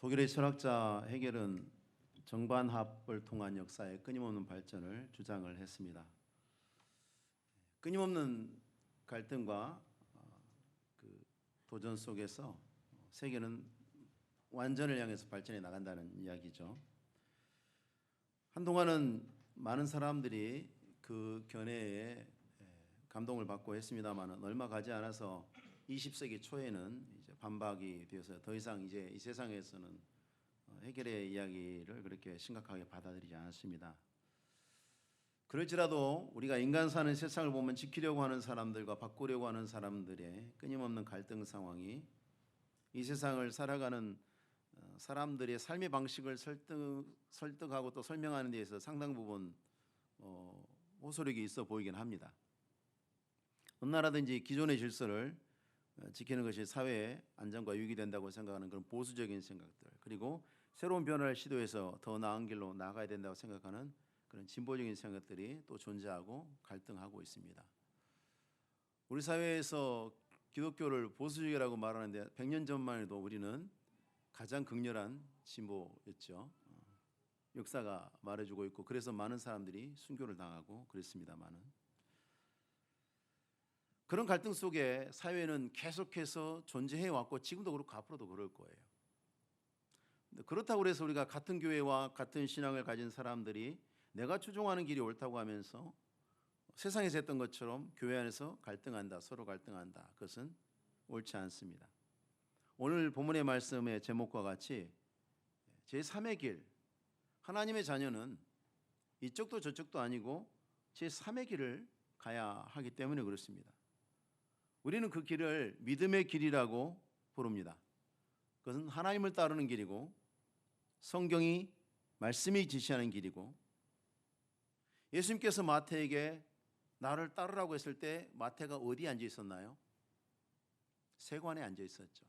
독일의 철학자 헤겔은 정반합을 통한 역사의 끊임없는 발전을 주장을 했습니다. 끊임없는 갈등과 그 도전 속에서 세계는 완전을 향해서 발전해 나간다는 이야기죠. 한동안은 많은 사람들이 그 견해에 감동을 받고 했습니다만 얼마 가지 않아서 20세기 초에는 이제 반박이 되어서 더 이상 이제 이 세상에서는 헤겔의 이야기를 그렇게 심각하게 받아들이지 않았습니다. 그럴지라도 우리가 인간 사는 세상을 보면 지키려고 하는 사람들과 바꾸려고 하는 사람들의 끊임없는 갈등 상황이 이 세상을 살아가는 사람들의 삶의 방식을 설득하고 또 설명하는 데 있어서 상당 부분 호소력이 있어 보이긴 합니다. 어느 나라든지 기존의 질서를 지키는 것이 사회의 안전과 유익이 된다고 생각하는 그런 보수적인 생각들, 그리고 새로운 변화를 시도해서 더 나은 길로 나아가야 된다고 생각하는 그런 진보적인 생각들이 또 존재하고 갈등하고 있습니다. 우리 사회에서 기독교를 보수적이라고 말하는데 100년 전만 해도 우리는 가장 극렬한 진보였죠. 역사가 말해주고 있고 그래서 많은 사람들이 순교를 당하고 그랬습니다만은 그런 갈등 속에 사회는 계속해서 존재해 왔고 지금도 그렇고 앞으로도 그럴 거예요. 그렇다고 해서 우리가 같은 교회와 같은 신앙을 가진 사람들이 내가 추종하는 길이 옳다고 하면서 세상에서 했던 것처럼 교회 안에서 갈등한다, 서로 갈등한다. 그것은 옳지 않습니다. 오늘 본문의 말씀의 제목과 같이 제3의 길, 하나님의 자녀는 이쪽도 저쪽도 아니고 제3의 길을 가야 하기 때문에 그렇습니다. 우리는 그 길을 믿음의 길이라고 부릅니다. 그것은 하나님을 따르는 길이고 성경이 말씀이 지시하는 길이고 예수님께서 마태에게 나를 따르라고 했을 때 마태가 어디에 앉아 있었나요? 세관에 앉아 있었죠.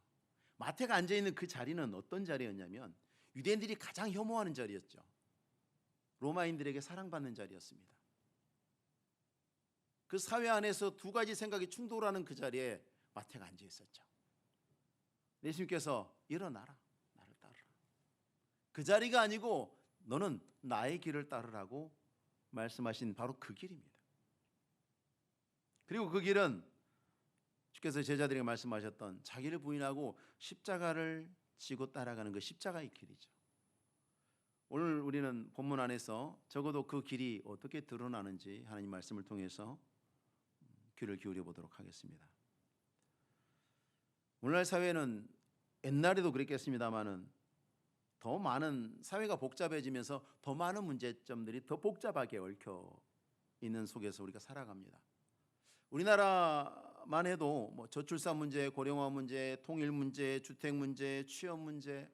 마태가 앉아 있는 그 자리는 어떤 자리였냐면 유대인들이 가장 혐오하는 자리였죠. 로마인들에게 사랑받는 자리였습니다. 그 사회 안에서 두 가지 생각이 충돌하는 그 자리에 마태가 앉아 있었죠. 예수님께서 일어나라, 나를 따르라. 그 자리가 아니고 너는 나의 길을 따르라고 말씀하신 바로 그 길입니다. 그리고 그 길은 주께서 제자들에게 말씀하셨던 자기를 부인하고 십자가를 지고 따라가는 그 십자가의 길이죠. 오늘 우리는 본문 안에서 적어도 그 길이 어떻게 드러나는지 하나님 말씀을 통해서 귀를 기울여 보도록 하겠습니다. 오늘날 사회는 옛날에도 그랬겠습니다만은 더 많은 사회가 복잡해지면서 더 많은 문제점들이 더 복잡하게 얽혀 있는 속에서 우리가 살아갑니다. 우리나라만 해도 뭐 저출산 문제, 고령화 문제, 통일 문제, 주택 문제, 취업 문제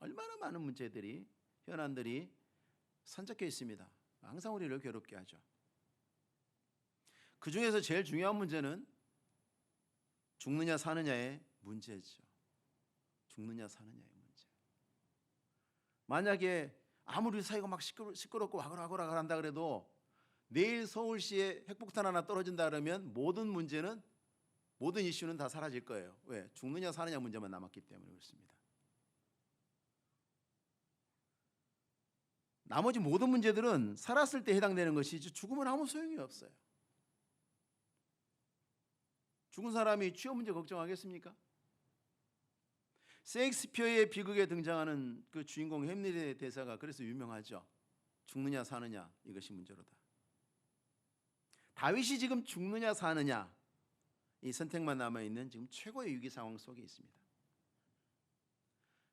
얼마나 많은 문제들이 현안들이 산적해 있습니다. 항상 우리를 괴롭게 하죠. 그 중에서 제일 중요한 문제는 죽느냐 사느냐의 문제죠. 죽느냐 사느냐의 문제. 만약에 아무리 사회가 막 시끄럽고 와글와글 한다 그래도 내일 서울시에 핵폭탄 하나 떨어진다 그러면 모든 문제는 모든 이슈는 다 사라질 거예요. 왜? 죽느냐 사느냐 문제만 남았기 때문에 그렇습니다. 나머지 모든 문제들은 살았을 때 해당되는 것이지 죽으면 아무 소용이 없어요. 죽은 사람이 취업 문제 걱정하겠습니까? 셰익스피어의 비극에 등장하는 그 주인공 햄릿의 대사가 그래서 유명하죠. 죽느냐 사느냐 이것이 문제로다. 다윗이 지금 죽느냐 사느냐 이 선택만 남아있는 지금 최고의 위기 상황 속에 있습니다.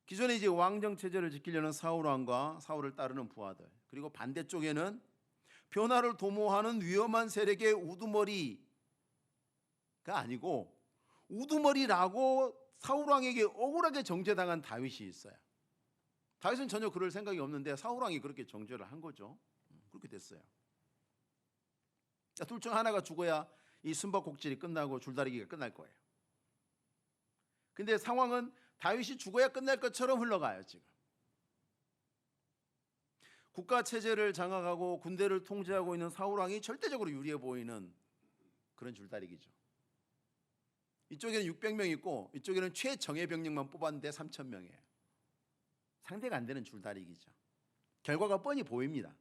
기존에 이제 왕정 체제를 지키려는 사울 왕과 사울을 따르는 부하들, 그리고 반대쪽에는 변화를 도모하는 위험한 세력의 우두머리가 아니고 우두머리라고 사울 왕에게 억울하게 정죄당한 다윗이 있어요. 다윗은 전혀 그럴 생각이 없는데 사울 왕이 그렇게 정죄를 한 거죠. 그렇게 됐어요. 둘 중 하나가 죽어야 이 숨바꼭질이 끝나고 줄다리기가 끝날 거예요. 근데 상황은 다윗이 죽어야 끝날 것처럼 흘러가요. 지금 국가 체제를 장악하고 군대를 통제하고 있는 사울 왕이 절대적으로 유리해 보이는 그런 줄다리기죠. 이쪽에는 600명 있고 이쪽에는 최정예 병력만 뽑았는데 3,000명이에요. 상대가 안 되는 줄다리기죠. 결과가 뻔히 보입니다.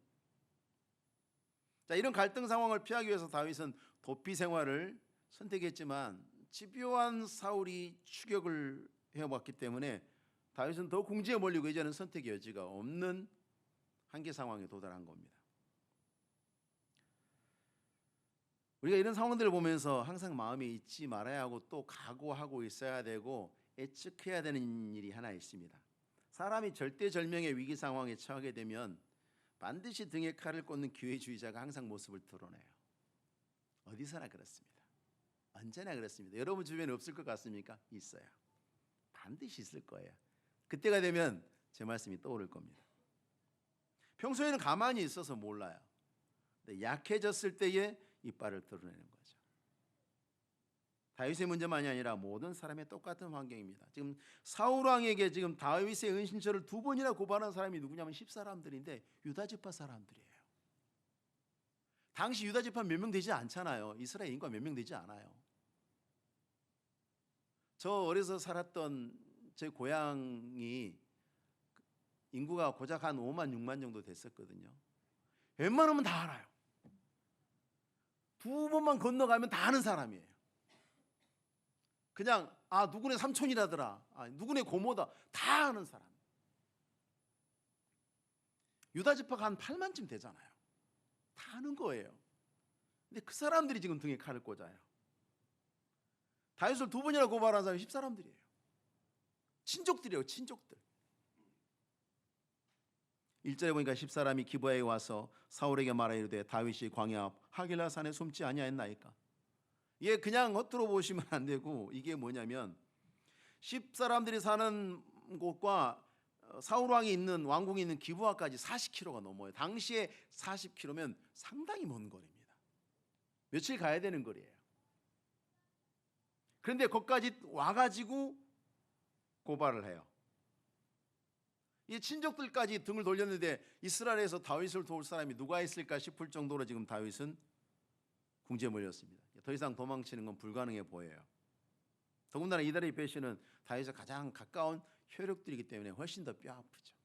자, 이런 갈등 상황을 피하기 위해서 다윗은 도피 생활을 선택했지만 집요한 사울이 추격을 해왔기 때문에 다윗은 더 궁지에 몰리고 이제는 선택의 여지가 없는 한계 상황에 도달한 겁니다. 우리가 이런 상황들을 보면서 항상 마음에 잊지 말아야 하고 또 각오하고 있어야 되고 예측해야 되는 일이 하나 있습니다. 사람이 절대절명의 위기 상황에 처하게 되면 반드시 등에 칼을 꽂는 기회주의자가 항상 모습을 드러내요. 어디서나 그렇습니다. 언제나 그렇습니다. 여러분 주변에 없을 것 같습니까? 있어요. 반드시 있을 거예요. 그때가 되면 제 말씀이 떠오를 겁니다. 평소에는 가만히 있어서 몰라요. 근데 약해졌을 때에 이빨을 드러내는 거죠. 다윗의 문제만이 아니라 모든 사람의 똑같은 환경입니다. 지금 사울 왕에게 지금 다윗의 은신처를 2번이나 고발한 사람이 누구냐면 10사람들인데 유다 지파 사람들이에요. 당시 유다 지파 몇 명 되지 않잖아요. 이스라엘 인구가 몇 명 되지 않아요. 저 어려서 살았던 제 고향이 인구가 고작 한 5만 6만 정도 됐었거든요. 웬만하면 다 알아요. 2번만 건너가면 다 아는 사람이에요. 그냥 누구네 삼촌이라더라, 누구네 고모다, 다 아는 사람. 유다 지파가 한 8만쯤 되잖아요. 다 아는 거예요. 근데 그 사람들이 지금 등에 칼을 꽂아요. 다윗을 2번이나 고발한 사람이 10사람들이에요. 친족들이에요. 친족들. 1절에 보니까 10사람이 기브아에 와서 사울에게 말하이르되 다윗이 광야 앞 하길라 산에 숨지 아니하였나이까. 이게 그냥 헛들어 보시면 안 되고, 이게 뭐냐면 10사람들이 사는 곳과 사울 왕이 있는 왕궁이 있는 기브아까지 40km가 넘어요. 당시에 40km면 상당히 먼 거리입니다. 며칠 가야 되는 거리예요. 그런데 거기까지 와가지고 고발을 해요. 이 친족들까지 등을 돌렸는데 이스라엘에서 다윗을 도울 사람이 누가 있을까 싶을 정도로 지금 다윗은 궁지에 몰렸습니다. 더 이상 도망치는 건 불가능해 보여요. 더군다나 이달의 배신은 다윗의 가장 가까운 혈육들이기 때문에 훨씬 더 뼈아프죠.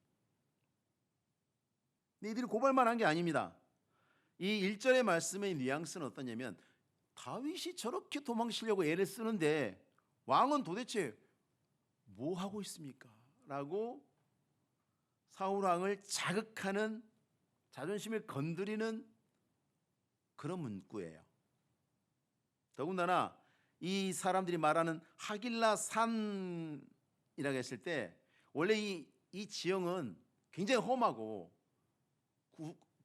근데 이들이 고발만 한 게 아닙니다. 이 1절의 말씀의 뉘앙스는 어떠냐면 다윗이 저렇게 도망치려고 애를 쓰는데 왕은 도대체 뭐 하고 있습니까? 라고 사울 왕을 자극하는, 자존심을 건드리는 그런 문구예요. 더군다나 이 사람들이 말하는 하길라 산이라고 했을 때 원래 이 지형은 굉장히 험하고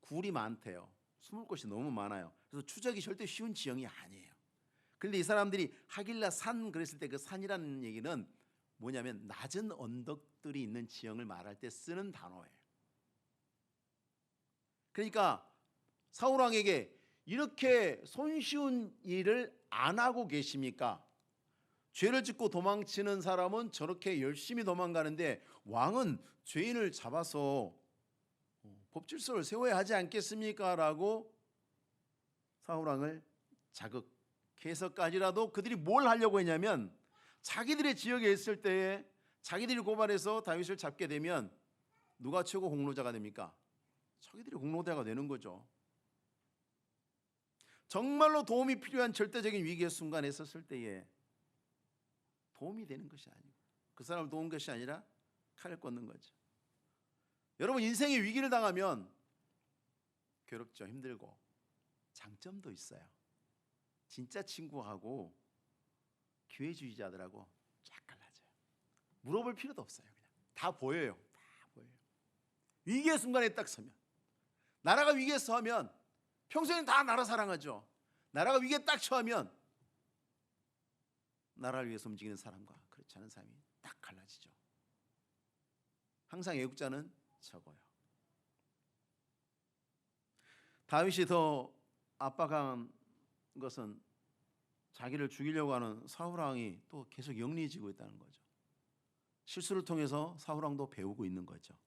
굴이 많대요. 숨을 곳이 너무 많아요. 그래서 추적이 절대 쉬운 지형이 아니에요. 그런데 이 사람들이 하길라 산 그랬을 때 그 산이라는 얘기는 뭐냐면 낮은 언덕들이 있는 지형을 말할 때 쓰는 단어예요. 그러니까 사울 왕에게 이렇게 손쉬운 일을 안 하고 계십니까? 죄를 짓고 도망치는 사람은 저렇게 열심히 도망가는데 왕은 죄인을 잡아서 법질서를 세워야 하지 않겠습니까? 라고 사울 왕을 자극해서까지라도 그들이 뭘 하려고 했냐면 자기들의 지역에 있을 때에 자기들이 고발해서 다윗을 잡게 되면 누가 최고 공로자가 됩니까? 자기들이 공로자가 되는 거죠. 정말로 도움이 필요한 절대적인 위기의 순간에 있었을 때에 도움이 되는 것이 아니고 그 사람을 도운 것이 아니라 칼을 꽂는 거죠. 여러분, 인생의 위기를 당하면 괴롭죠. 힘들고. 장점도 있어요. 진짜 친구하고 기회주의자들하고 쫙 갈라져요. 물어볼 필요도 없어요. 그냥 다 보여요. 다 보여요. 위기의 순간에 딱 서면, 나라가 위기에 처하면 평소에는 다 나라 사랑하죠. 나라가 위기에 딱 처하면 나라를 위해서 움직이는 사람과 그렇지 않은 사람이 딱 갈라지죠. 항상 애국자는 적어요. 다윗이 더 압박한 것은 자기를 죽이려고 하는 사울 왕이 또 계속 영리해지고 있다는 거죠. 실수를 통해서 사울 왕도 배우고 있는 거죠.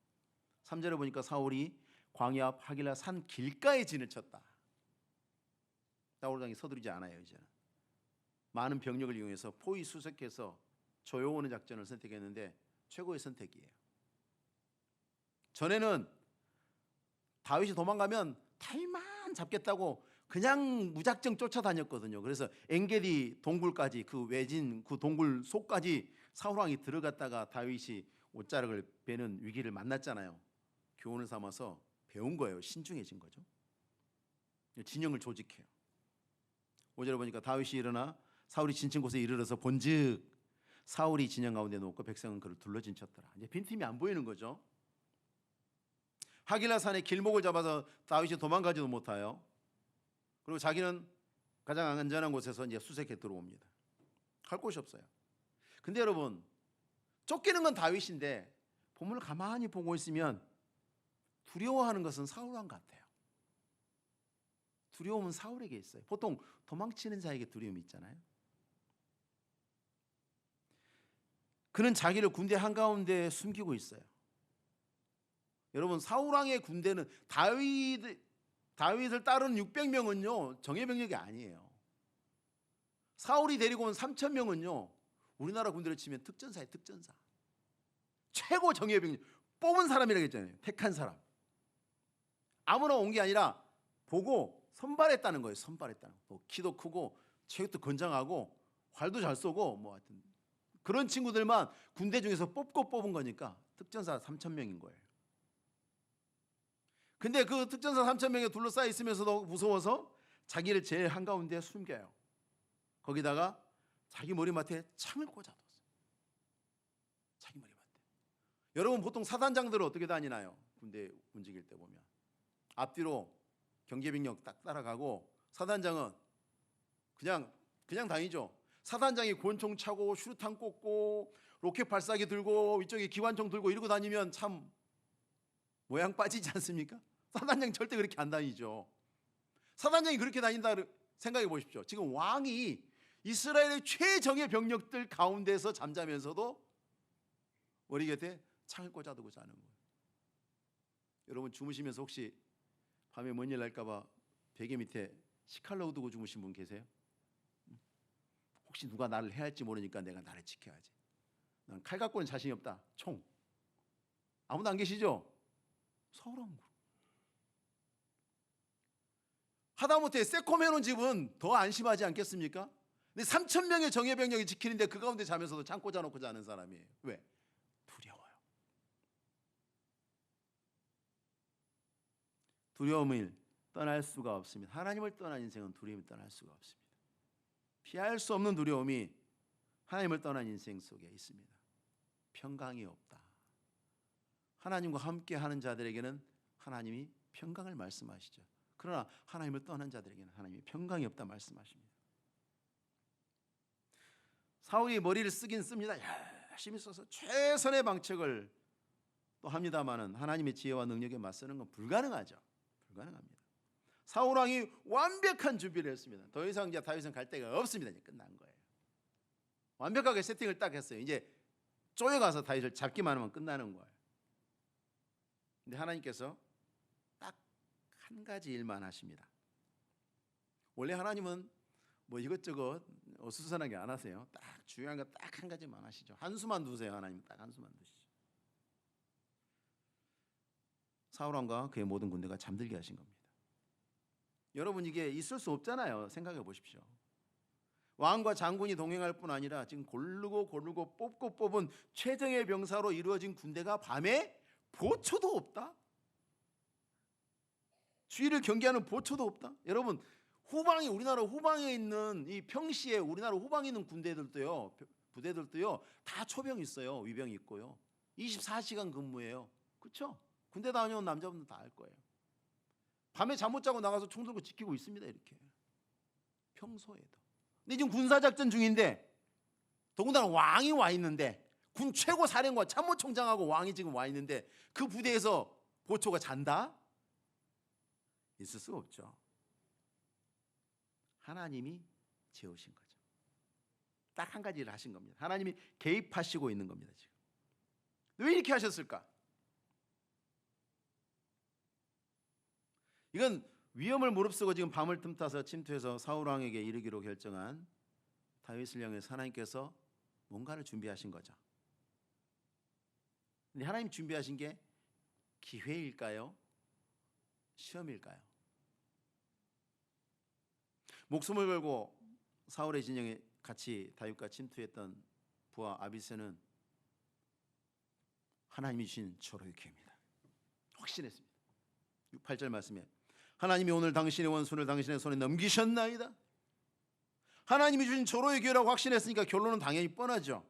3절에 보니까 사울이 광야 앞 하길라 산 길가에 진을 쳤다. 사울 왕이 서두르지 않아요. 이제는 많은 병력을 이용해서 포위 수색해서 조여오는 작전을 선택했는데 최고의 선택이에요. 전에는 다윗이 도망가면 타이만 잡겠다고 그냥 무작정 쫓아다녔거든요. 그래서 엔게디 동굴까지, 그 외진 그 동굴 속까지 사울 왕이 들어갔다가 다윗이 옷자락을 베는 위기를 만났잖아요. 교훈을 삼아서 배운 거예요. 신중해진 거죠. 진영을 조직해요. 5절에 보니까 다윗이 일어나 사울이 진친 곳에 이르러서 본즉 사울이 진영 가운데 놓고 백성은 그를 둘러진쳤더라. 이제 빈틈이 안 보이는 거죠. 하길라 산의 길목을 잡아서 다윗이 도망가지도 못하여, 그리고 자기는 가장 안전한 곳에서 이제 수색해 들어옵니다. 할 곳이 없어요. 근데 여러분, 쫓기는 건 다윗인데 본문을 가만히 보고 있으면 두려워하는 것은 사울 왕 같아요. 두려움은 사울에게 있어요. 보통 도망치는 자에게 두려움이 있잖아요. 그는 자기를 군대 한가운데 숨기고 있어요. 여러분, 사울 왕의 군대는 다윗을 따르는 600명은요 정예병력이 아니에요. 사울이 데리고 온 3,000명은요 우리나라 군대를 치면 특전사예요. 특전사. 최고 정예병력, 뽑은 사람이라고 했잖아요. 택한 사람. 아무나 온 게 아니라 보고 선발했다는 거예요. 선발했다는 거. 뭐 키도 크고 체격도 건장하고 활도 잘 쏘고 뭐 하여튼 그런 친구들만 군대 중에서 뽑고 뽑은 거니까 특전사 3,000명인 거예요. 근데 그 특전사 3,000명에 둘러싸여 있으면서도 무서워서 자기를 제일 한가운데 숨겨요. 거기다가 자기 머리맡에 창을 꽂아뒀어요. 자기 머리맡에. 여러분, 보통 사단장들은 어떻게 다니나요? 군대 움직일 때 보면 앞뒤로 경계병력 딱 따라가고, 사단장은 그냥 다니죠. 사단장이 권총 차고 슈루탄 꽂고 로켓 발사기 들고 위쪽에 기관총 들고 이러고 다니면 참 모양 빠지지 않습니까? 사단장 절대 그렇게 안 다니죠. 사단장이 그렇게 다닌다 생각해 보십시오. 지금 왕이 이스라엘의 최정예 병력들 가운데서 잠자면서도 머리 곁에 창을 꽂아두고 자는 거예요. 여러분, 주무시면서 혹시 밤에 뭔 일 날까 봐 베개 밑에 시칼로 두고 주무신 분 계세요? 혹시 누가 나를 해할지 모르니까 내가 나를 지켜야지. 난 칼 갖고는 자신이 없다. 총. 아무도 안 계시죠? 사울 왕. 하다못해 새콤해놓은 집은 더 안심하지 않겠습니까? 근데 3,000명의 정예병력이 지키는데 그 가운데 자면서도 창 꽂아놓고 자는 사람이에요. 왜? 두려워요. 두려움을 떠날 수가 없습니다. 하나님을 떠난 인생은 두려움을 떠날 수가 없습니다. 피할 수 없는 두려움이 하나님을 떠난 인생 속에 있습니다. 평강이 없다. 하나님과 함께 하는 자들에게는 하나님이 평강을 말씀하시죠. 그러나 하나님을 떠난 자들에게는 하나님이 평강이 없다 말씀하십니다. 사울이 머리를 쓰긴 씁니다. 열심히 써서 최선의 방책을 또 합니다마는 하나님의 지혜와 능력에 맞서는 건 불가능하죠. 불가능합니다. 사울 왕이 완벽한 준비를 했습니다. 더 이상 이제 다윗은 갈 데가 없습니다. 이제 끝난 거예요. 완벽하게 세팅을 딱 했어요. 이제 쪼여가서 다윗을 잡기만 하면 끝나는 거예요. 근데 하나님께서 딱 한 가지 일만 하십니다. 원래 하나님은 뭐 이것저것 어수선하게 안 하세요. 딱 중요한 거 딱 한 가지만 하시죠. 한수만 두세요. 하나님 딱 한수만 두시죠. 사울 왕과 그의 모든 군대가 잠들게 하신 겁니다. 여러분, 이게 있을 수 없잖아요. 생각해 보십시오. 왕과 장군이 동행할 뿐 아니라 지금 고르고 뽑고 뽑은 최정예 병사로 이루어진 군대가 밤에 보초도 없다? 주위를 경계하는 보초도 없다? 여러분, 우리나라 후방에 있는 이 평시에 우리나라 후방에 있는 부대들도요 다 초병 있어요. 위병 있고요. 24시간 근무예요. 그렇죠? 군대 다녀온 남자분들 다 알 거예요. 밤에 잠 못 자고 나가서 총 들고 지키고 있습니다. 이렇게 평소에도. 근데 지금 군사작전 중인데, 더군다나 왕이 와 있는데, 군 최고 사령관 참모총장하고 왕이 지금 와 있는데 그 부대에서 보초가 잔다? 있을 수가 없죠. 하나님이 재우신 거죠. 딱 한 가지를 하신 겁니다. 하나님이 개입하시고 있는 겁니다. 지금 왜 이렇게 하셨을까? 이건 위험을 무릅쓰고 지금 밤을 틈타서 침투해서 사울 왕에게 이르기로 결정한 다윗을 향해서 하나님께서 뭔가를 준비하신 거죠. 근데 하나님 준비하신 게 기회일까요? 시험일까요? 목숨을 걸고 사울의 진영에 같이 다윗과 침투했던 부하 아비새는 하나님이 주신 절호의 기회입니다. 확신했습니다. 8절 말씀에 하나님이 오늘 당신의 원수를 당신의 손에 넘기셨나이다. 하나님이 주신 절호의 기회라고 확신했으니까 결론은 당연히 뻔하죠.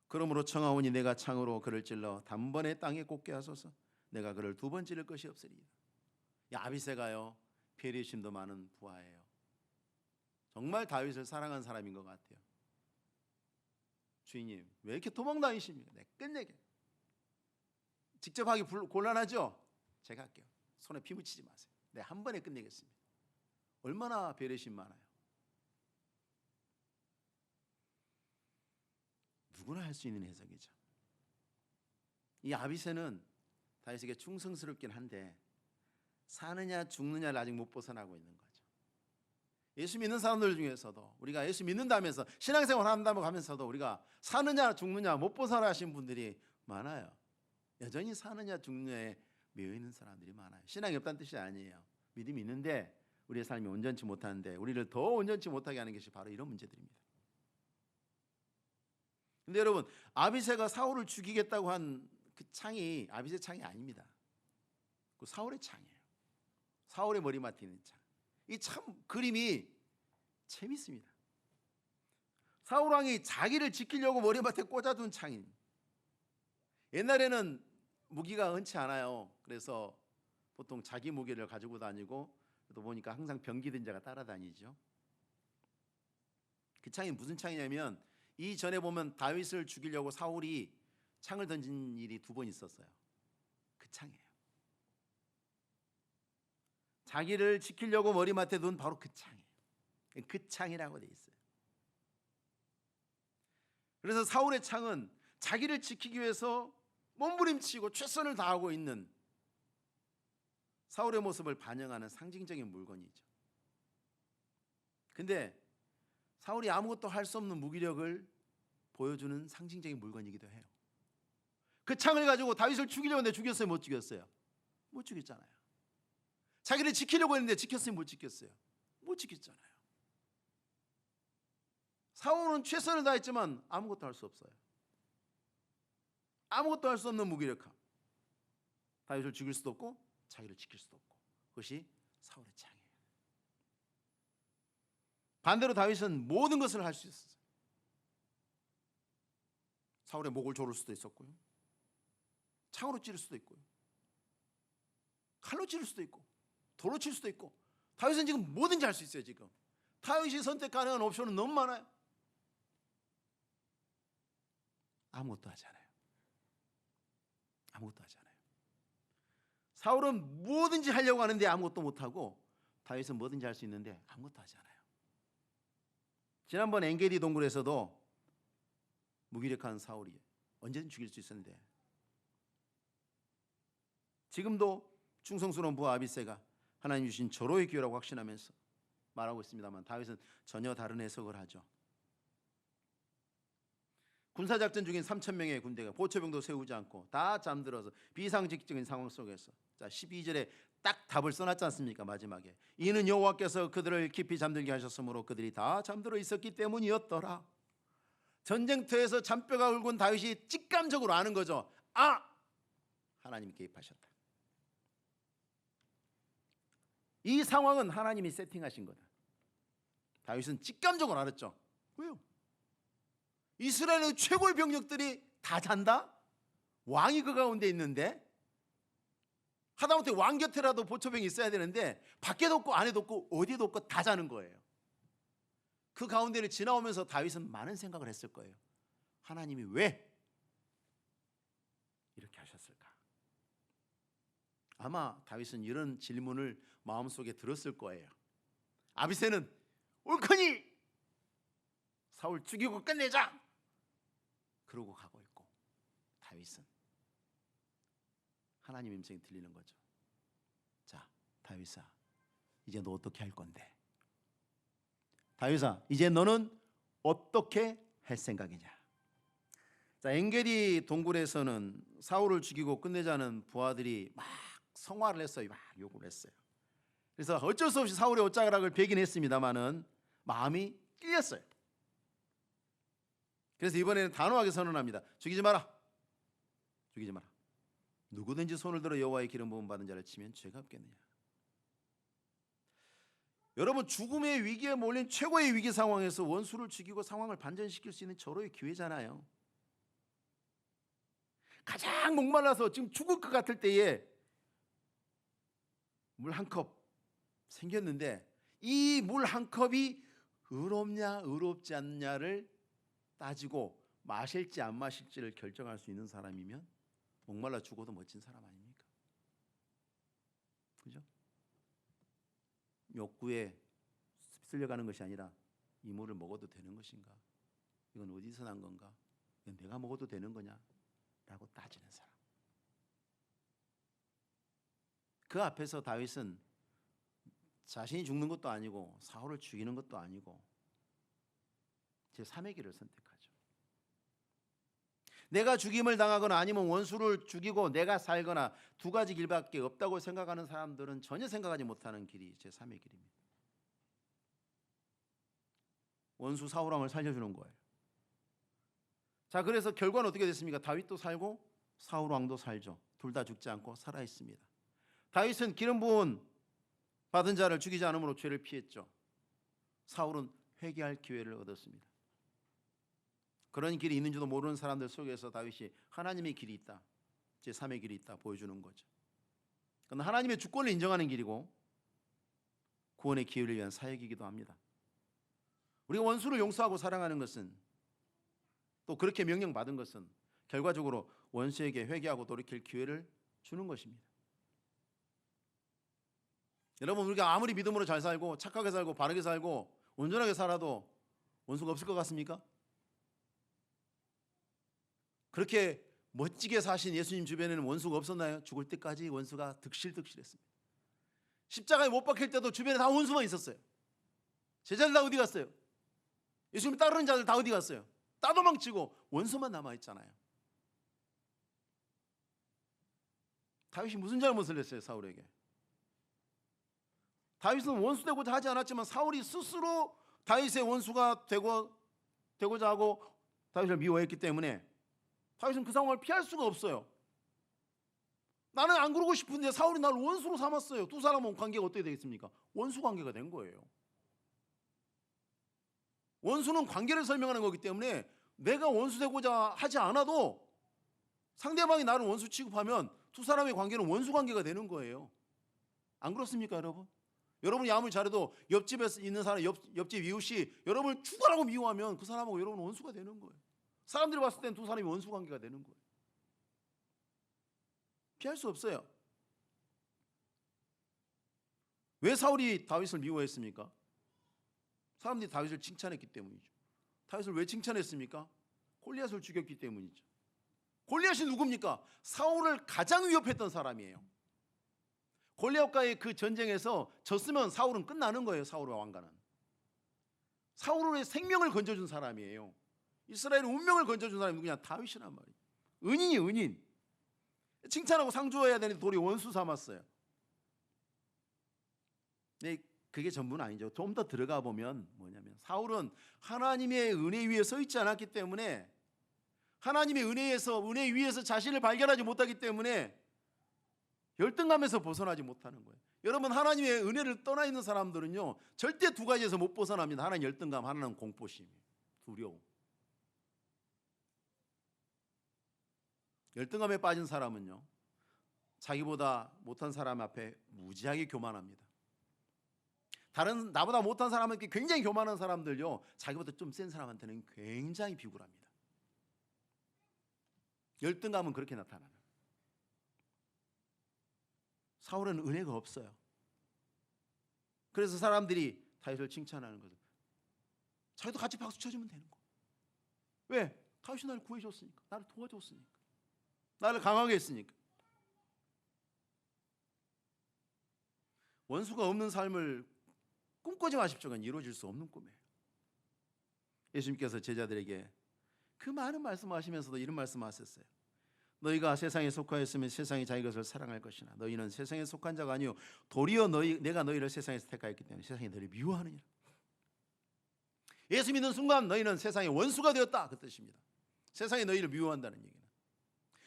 그러므로 청하오니 내가 창으로 그를 찔러 단번에 땅에 꽂게 하소서. 내가 그를 두 번 찌를 것이 없으리이다. 아비새가요, 배려심도 많은 부하예요. 정말 다윗을 사랑한 사람인 것 같아요. 주인님 왜 이렇게 도망다니십니까? 내 끝내게. 직접 하기 곤란하죠? 제가 할게요. 손에 피 묻히지 마세요. 내가 한 번에 끝내겠습니다. 얼마나 배려심 많아요. 누구나 할 수 있는 해석이죠. 이 아비새는 다윗에게 충성스럽긴 한데 사느냐 죽느냐를 아직 못 벗어나고 있는 거죠. 예수 믿는 사람들 중에서도 우리가 예수 믿는다면서 신앙생활 한다고 하면서도 우리가 사느냐 죽느냐 못 벗어나신 분들이 많아요. 여전히 사느냐 죽느냐에 매여 있는 사람들이 많아요. 신앙이 없다는 뜻이 아니에요. 믿음이 있는데 우리의 삶이 온전치 못하는데 우리를 더 온전치 못하게 하는 것이 바로 이런 문제들입니다. 근데 여러분, 아비새가 사울을 죽이겠다고 한 그 창이 아비새 창이 아닙니다. 그 사울의 창이에요. 사울의 머리맡에 있는 창. 이 참 그림이 재밌습니다. 사울 왕이 자기를 지키려고 머리맡에 꽂아둔 창입니다. 옛날에는 무기가 흔치 않아요. 그래서 보통 자기 무기를 가지고 다니고 또 보니까 항상 병기 든 자가 따라다니죠. 그 창이 무슨 창이냐면 이전에 보면 다윗을 죽이려고 사울이 창을 던진 일이 두 번 있었어요. 그 창이에요. 자기를 지키려고 머리맡에 둔 바로 그 창이에요. 그 창이라고 돼 있어요. 그래서 사울의 창은 자기를 지키기 위해서 몸부림치고 최선을 다하고 있는 사울의 모습을 반영하는 상징적인 물건이죠. 근데 사울이 아무것도 할 수 없는 무기력을 보여주는 상징적인 물건이기도 해요. 그 창을 가지고 다윗을 죽이려고 했는데 죽였어요? 못 죽였어요? 못 죽였잖아요. 자기를 지키려고 했는데 지켰어요? 못 지켰어요? 못 지켰잖아요. 사울은 최선을 다했지만 아무것도 할 수 없어요. 아무것도 할 수 없는 무기력함. 다윗을 죽일 수도 없고 자기를 지킬 수도 없고. 그것이 사울의 창이에요. 반대로 다윗은 모든 것을 할 수 있었어요. 사울의 목을 조를 수도 있었고요. 창으로 찌를 수도 있고요. 칼로 찌를 수도 있고 돌로 칠 수도 있고. 다윗은 지금 뭐든지 할 수 있어요. 지금 다윗이 선택 가능한 옵션은 너무 많아요. 아무것도 하지 않아요. 아무것도 하지 않아요. 사울은 뭐든지 하려고 하는데 아무것도 못하고 다윗은 뭐든지 할 수 있는데 아무것도 하지 않아요. 지난번 엔게디 동굴에서도 무기력한 사울이 언제든 죽일 수 있었는데 지금도 충성스러운 부하 아비새가 하나님 주신 절호의 기회라고 확신하면서 말하고 있습니다만 다윗은 전혀 다른 해석을 하죠. 군사작전 중인 3,000명의 군대가 보초병도 세우지 않고 다 잠들어서 비상직적인 상황 속에서 12절에 딱 답을 써놨지 않습니까? 마지막에 이는 여호와께서 그들을 깊이 잠들게 하셨으므로 그들이 다 잠들어 있었기 때문이었더라. 전쟁터에서 잔뼈가 굵은 다윗이 직감적으로 아는 거죠. 하나님이 개입하셨다. 이 상황은 하나님이 세팅하신 거다. 다윗은 직감적으로 알았죠. 왜요? 이스라엘의 최고의 병력들이 다 잔다? 왕이 그 가운데 있는데 하다못해 왕 곁에라도 보초병이 있어야 되는데 밖에도 없고 안에도 없고 어디도 없고 다 자는 거예요. 그 가운데를 지나오면서 다윗은 많은 생각을 했을 거예요. 하나님이 왜 이렇게 하셨을까? 아마 다윗은 이런 질문을 마음속에 들었을 거예요. 아비새는 옳거니 사울 죽이고 끝내자 그러고 가고 있고 다윗은 하나님 음성이 들리는 거죠. 자, 다윗아 이제 너 어떻게 할 건데? 다윗아 이제 너는 어떻게 할 생각이냐? 자, 엔게디 동굴에서는 사울을 죽이고 끝내자는 부하들이 막 성화를 했어요. 막 욕을 했어요. 그래서 어쩔 수 없이 사울의 옷자락을 베긴 했습니다마는 마음이 끌렸어요. 그래서 이번에는 단호하게 선언합니다. 죽이지 마라. 죽이지 마라. 누구든지 손을 들어 여호와의 기름 부음 받은 자를 치면 죄가 없겠느냐. 여러분, 죽음의 위기에 몰린 최고의 위기 상황에서 원수를 죽이고 상황을 반전시킬 수 있는 절호의 기회잖아요. 가장 목말라서 지금 죽을 것 같을 때에 물 한 컵 생겼는데 이 물 한 컵이 의롭냐 의롭지 않냐를 따지고 마실지 안 마실지를 결정할 수 있는 사람이면 목말라 죽어도 멋진 사람 아닙니까? 그죠? 욕구에 휩쓸려가는 것이 아니라 이 물을 먹어도 되는 것인가? 이건 어디서 난 건가? 이건 내가 먹어도 되는 거냐? 라고 따지는 사람. 그 앞에서 다윗은 자신이 죽는 것도 아니고 사울을 죽이는 것도 아니고 제3의 길을 선택하죠. 내가 죽임을 당하거나 아니면 원수를 죽이고 내가 살거나 두 가지 길밖에 없다고 생각하는 사람들은 전혀 생각하지 못하는 길이 제3의 길입니다. 원수 사울왕을 살려주는 거예요. 자, 그래서 결과는 어떻게 됐습니까? 다윗도 살고 사울왕도 살죠. 둘 다 죽지 않고 살아있습니다. 다윗은 기름 부은 받은 자를 죽이지 않음으로 죄를 피했죠. 사울은 회개할 기회를 얻었습니다. 그런 길이 있는지도 모르는 사람들 속에서 다윗이 하나님의 길이 있다, 제3의 길이 있다 보여주는 거죠. 그건 하나님의 주권을 인정하는 길이고 구원의 기회를 위한 사역이기도 합니다. 우리가 원수를 용서하고 사랑하는 것은, 또 그렇게 명령받은 것은 결과적으로 원수에게 회개하고 돌이킬 기회를 주는 것입니다. 여러분, 우리가 아무리 믿음으로 잘 살고 착하게 살고 바르게 살고 온전하게 살아도 원수가 없을 것 같습니까? 그렇게 멋지게 사신 예수님 주변에는 원수가 없었나요? 죽을 때까지 원수가 득실득실했습니다. 십자가에 못 박힐 때도 주변에 다 원수만 있었어요. 제자들 다 어디 갔어요? 예수님 따르는 자들 다 어디 갔어요? 따도망치고 원수만 남아있잖아요. 다윗이 무슨 잘못을 했어요? 사울에게. 다윗은 원수 되고자 하지 않았지만 사울이 스스로 다윗의 원수가 되고자 하고 다윗을 미워했기 때문에 다윗은 그 상황을 피할 수가 없어요. 나는 안 그러고 싶은데 사울이 나를 원수로 삼았어요. 두 사람은 관계가 어떻게 되겠습니까? 원수 관계가 된 거예요. 원수는 관계를 설명하는 거기 때문에 내가 원수 되고자 하지 않아도 상대방이 나를 원수 취급하면 두 사람의 관계는 원수 관계가 되는 거예요. 안 그렇습니까, 여러분? 여러분이 아무리 잘해도 옆집에 있는 사람, 옆집 이웃이 여러분을 죽어라고 미워하면 그 사람하고 여러분은 원수가 되는 거예요. 사람들이 봤을 땐 두 사람이 원수 관계가 되는 거예요. 피할 수 없어요. 왜 사울이 다윗을 미워했습니까? 사람들이 다윗을 칭찬했기 때문이죠. 다윗을 왜 칭찬했습니까? 골리앗을 죽였기 때문이죠. 골리앗이 누굽니까? 사울을 가장 위협했던 사람이에요. 골리앗과의 그 전쟁에서 졌으면 사울은 끝나는 거예요. 사울의 왕가는. 사울의 생명을 건져준 사람이에요. 이스라엘의 운명을 건져준 사람이 누구냐? 다윗이란 말이에요. 은인이에요, 은인. 칭찬하고 상 주어야 되는데 도리 원수 삼았어요. 네, 그게 전부는 아니죠. 좀 더 들어가 보면 뭐냐면 사울은 하나님의 은혜 위에 서 있지 않았기 때문에, 하나님의 은혜 위에서 자신을 발견하지 못하기 때문에 열등감에서 벗어나지 못하는 거예요. 여러분, 하나님의 은혜를 떠나 있는 사람들은요 절대 두 가지에서 못 벗어납니다. 하나는 열등감, 하나는 공포심, 두려움. 열등감에 빠진 사람은요 자기보다 못한 사람 앞에 무지하게 교만합니다. 다른 나보다 못한 사람한테 굉장히 교만한 사람들요 자기보다 좀 센 사람한테는 굉장히 비굴합니다. 열등감은 그렇게 나타나는. 사울은 은혜가 없어요. 그래서 사람들이 다윗을 칭찬하는 거죠. 자기도 같이 박수 쳐주면 되는 거. 왜? 다윗이 나를 구해줬으니까, 나를 도와줬으니까, 나를 강하게 했으니까. 원수가 없는 삶을 꿈꾸지 마십시오. 그건 이루어질 수 없는 꿈이에요. 예수님께서 제자들에게 그 많은 말씀하시면서도 이런 말씀하셨어요. 너희가 세상에 속하였으면 세상이 자기 것을 사랑할 것이나 너희는 세상에 속한 자가 아니요 도리어 내가 너희를 세상에서 택하였기 때문에 세상이 너희를 미워하느니라. 예수 믿는 순간 너희는 세상의 원수가 되었다, 그 뜻입니다. 세상이 너희를 미워한다는 얘기는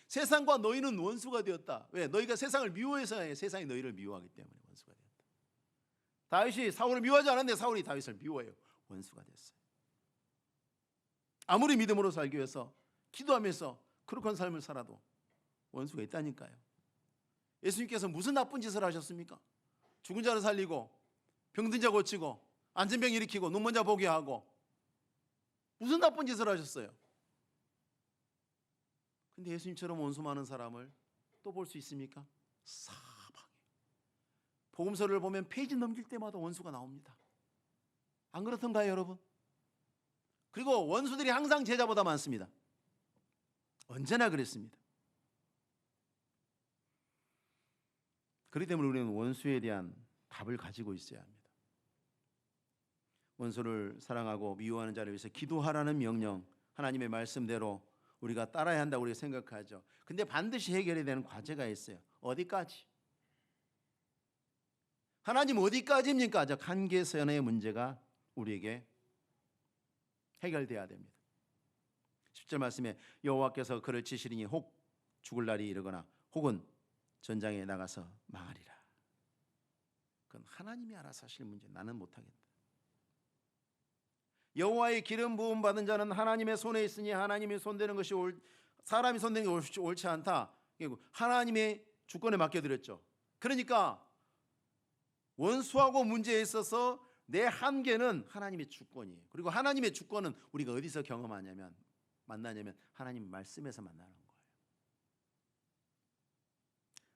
세상과 너희는 원수가 되었다. 왜? 너희가 세상을 미워해서 세상이 너희를 미워하기 때문에 원수가 되었다. 다윗이 사울을 미워하지 않았는데 사울이 다윗을 미워해요. 원수가 됐어요. 아무리 믿음으로 살기 위해서 기도하면서 거룩한 삶을 살아도 원수가 있다니까요. 예수님께서 무슨 나쁜 짓을 하셨습니까? 죽은 자를 살리고 병든 자 고치고 안진병 일으키고 눈먼 자 보게 하고 무슨 나쁜 짓을 하셨어요? 근데 예수님처럼 원수 많은 사람을 또 볼 수 있습니까? 사방에. 복음서를 보면 페이지 넘길 때마다 원수가 나옵니다. 안 그렇던가요, 여러분? 그리고 원수들이 항상 제자보다 많습니다. 언제나 그랬습니다. 그렇기 때문에 우리는 원수에 대한 답을 가지고 있어야 합니다. 원수를 사랑하고 미워하는 자를 위해서 기도하라는 명령, 하나님의 말씀대로 우리가 따라야 한다고 우리가 생각하죠. 근데 반드시 해결해야 되는 과제가 있어요. 어디까지? 하나님 어디까지입니까? 저 관계선의 문제가 우리에게 해결돼야 됩니다. 10절 말씀에 여호와께서 그를 치시리니 혹 죽을 날이 이르거나 혹은 전장에 나가서 망하리라. 그건 하나님이 알아서 하실 문제, 나는 못하겠다. 여호와의 기름 부음 받은 자는 하나님의 손에 있으니 하나님이 손대는 것이 사람이 손대는 것이 옳지 않다. 하나님의 주권에 맡겨드렸죠. 그러니까 원수하고 문제에 있어서 내 한계는 하나님의 주권이에요. 그리고 하나님의 주권은 우리가 어디서 만나냐면 하나님 말씀에서 만나는 거예요.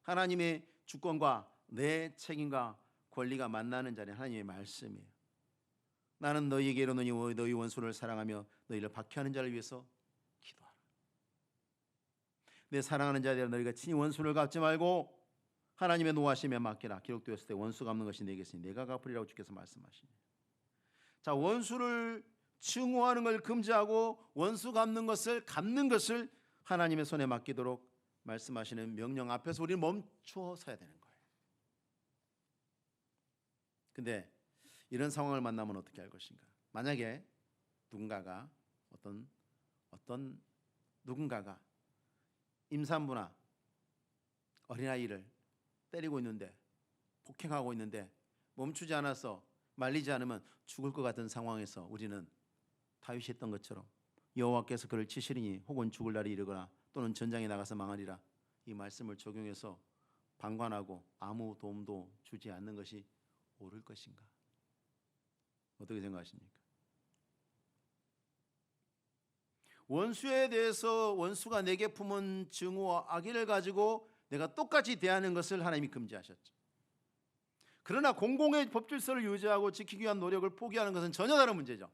하나님의 주권과 내 책임과 권리가 만나는 자리는 하나님의 말씀이에요. 나는 너희에게 이르노니 너희 원수를 사랑하며 너희를 박해하는 자를 위해서 기도하라. 내 사랑하는 자들아 너희가 친히 원수를 갚지 말고 하나님의 노하심에 맡기라. 기록되었을 때 원수 갚는 것이 내게 있으니 내가 갚으리라고 주께서 말씀하시니. 자, 원수를 증오하는 걸 금지하고 원수 갚는 것을 하나님의 손에 맡기도록 말씀하시는 명령 앞에서 우리는 멈춰 서야 되는 거예요. 근데 이런 상황을 만나면 어떻게 할 것인가? 만약에 누군가가 어떤 누군가가 임산부나 어린아이를 때리고 있는데 폭행하고 있는데 멈추지 않아서 말리지 않으면 죽을 것 같은 상황에서 우리는 다윗이 했던 것처럼 여호와께서 그를 치시리니 혹은 죽을 날이 이르거나 또는 전장에 나가서 망하리라, 이 말씀을 적용해서 방관하고 아무 도움도 주지 않는 것이 옳을 것인가? 어떻게 생각하십니까? 원수에 대해서 원수가 내게 품은 증오와 악의를 가지고 내가 똑같이 대하는 것을 하나님이 금지하셨죠. 그러나 공공의 법 질서를 유지하고 지키기 위한 노력을 포기하는 것은 전혀 다른 문제죠.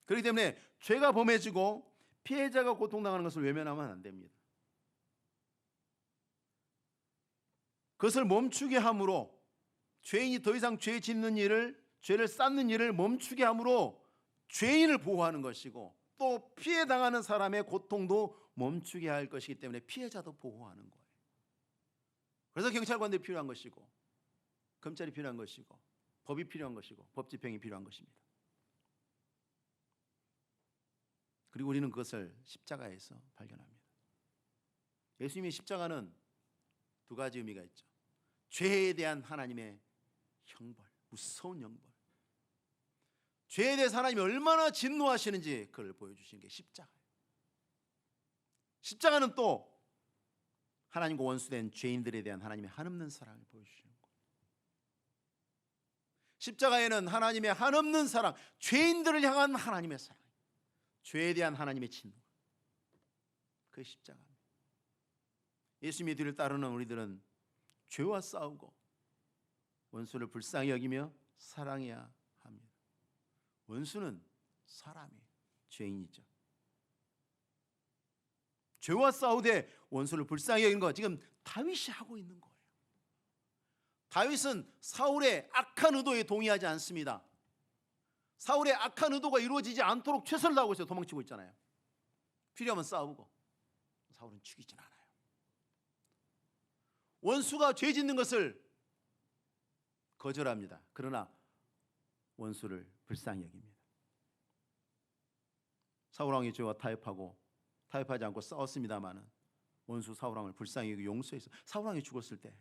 그렇기 때문에 죄가 범해지고 피해자가 고통당하는 것을 외면하면 안 됩니다. 그것을 멈추게 함으로 죄인이 더 이상 죄를 쌓는 일을 멈추게 함으로 죄인을 보호하는 것이고 또 피해 당하는 사람의 고통도 멈추게 할 것이기 때문에 피해자도 보호하는 거예요. 그래서 경찰관들이 필요한 것이고 검찰이 필요한 것이고 법이 필요한 것이고 법 집행이 필요한 것입니다. 그리고 우리는 그것을 십자가에서 발견합니다. 예수님의 십자가는 두 가지 의미가 있죠. 죄에 대한 하나님의 형벌, 무서운 형벌. 죄에 대해서 하나님이 얼마나 진노하시는지 그걸 보여주시는 게 십자가예요. 십자가는 또 하나님과 원수된 죄인들에 대한 하나님의 한없는 사랑을 보여주시는 거예요. 십자가에는 하나님의 한없는 사랑, 죄인들을 향한 하나님의 사랑, 죄에 대한 하나님의 진노, 그 십자가입니다. 예수님의 뒤를 따르는 우리들은 죄와 싸우고 원수를 불쌍히 여기며 사랑해야 합니다. 원수는 사람이에요. 죄인이죠. 죄와 싸우되 원수를 불쌍히 여기는 거 지금 다윗이 하고 있는 거예요. 다윗은 사울의 악한 의도에 동의하지 않습니다. 사울의 악한 의도가 이루어지지 않도록 최선을 다하고 있어요. 도망치고 있잖아요. 필요하면 싸우고. 사울은 죽이진 않아요. 원수가 죄 짓는 것을 거절합니다. 그러나 원수를 불쌍히 여깁니다. 사울왕이 죄와 타협하지 않고 싸웠습니다마는 원수 사울왕을 불쌍히 여기고 용서해서 사울왕이 죽었을 때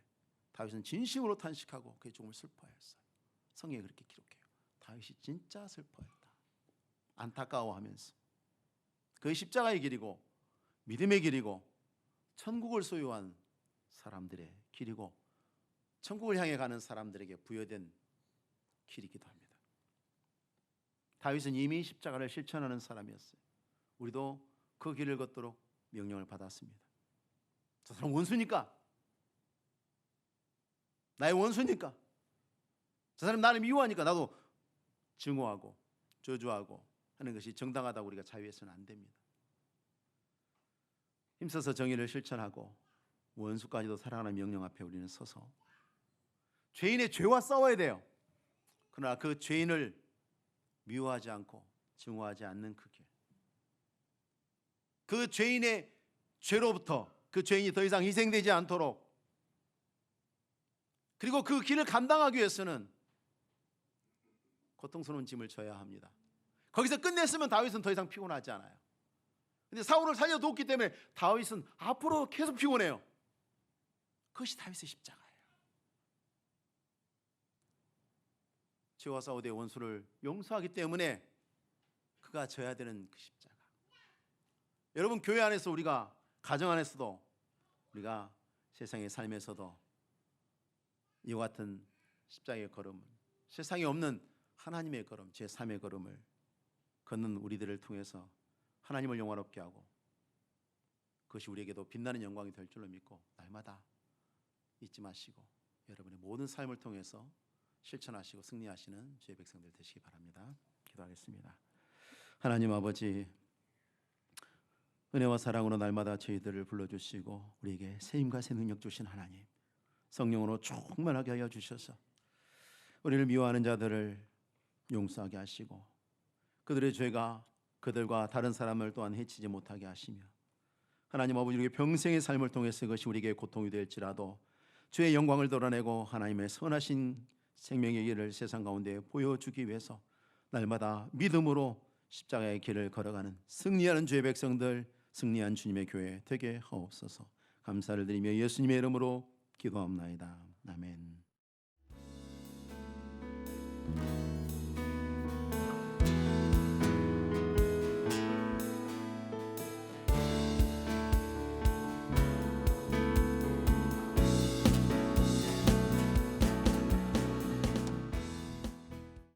다윗은 진심으로 탄식하고 그의 죽음을 슬퍼했어요. 성경에 그렇게 기록해요. 다윗이 진짜 슬퍼했다. 안타까워하면서 그의 십자가의 길이고 믿음의 길이고 천국을 소유한 사람들의 길이고 천국을 향해 가는 사람들에게 부여된 길이기도 합니다. 다윗은 이미 십자가를 실천하는 사람이었어요. 우리도 그 길을 걷도록 명령을 받았습니다. 저 사람 원수니까, 나의 원수니까, 저 사람 나를 미워하니까 나도 증오하고 저주하고 하는 것이 정당하다고 우리가 자유해서는 안 됩니다. 힘써서 정의를 실천하고 원수까지도 사랑하는 명령 앞에 우리는 서서 죄인의 죄와 싸워야 돼요. 그러나 그 죄인을 미워하지 않고 증오하지 않는 그 길, 그 죄인의 죄로부터 그 죄인이 더 이상 희생되지 않도록, 그리고 그 길을 감당하기 위해서는 고통스러운 짐을 져야 합니다. 거기서 끝냈으면 다윗은 더 이상 피곤하지 않아요. 근데 사울을 살려뒀기 때문에 다윗은 앞으로 계속 피곤해요. 그것이 다윗의 십자가예요. 죄와 싸우되 원수를 용서하기 때문에 그가 져야 되는 그 십자가. 여러분, 교회 안에서 우리가, 가정 안에서도 우리가 세상의 삶에서도 이와 같은 십자가의 걸음은, 세상에 없는 하나님의 걸음, 제3의 걸음을 걷는 우리들을 통해서 하나님을 영화롭게 하고 그것이 우리에게도 빛나는 영광이 될 줄로 믿고 날마다 잊지 마시고 여러분의 모든 삶을 통해서 실천하시고 승리하시는 주의 백성들 되시기 바랍니다. 기도하겠습니다. 하나님 아버지, 은혜와 사랑으로 날마다 저희들을 불러주시고 우리에게 새 힘과 새 능력 주신 하나님, 성령으로 충만하게 하여 주셔서 우리를 미워하는 자들을 용서하게 하시고 그들의 죄가 그들과 다른 사람을 또한 해치지 못하게 하시며, 하나님 아버지, 우리의 평생의 삶을 통해서 그것이 우리에게 고통이 될지라도 주의 영광을 드러내고 하나님의 선하신 생명의 길을 세상 가운데 보여주기 위해서 날마다 믿음으로 십자가의 길을 걸어가는 승리하는 주의 백성들, 승리한 주님의 교회 되게 하옵소서. 감사를 드리며 예수님의 이름으로 기도합나이다. 아멘.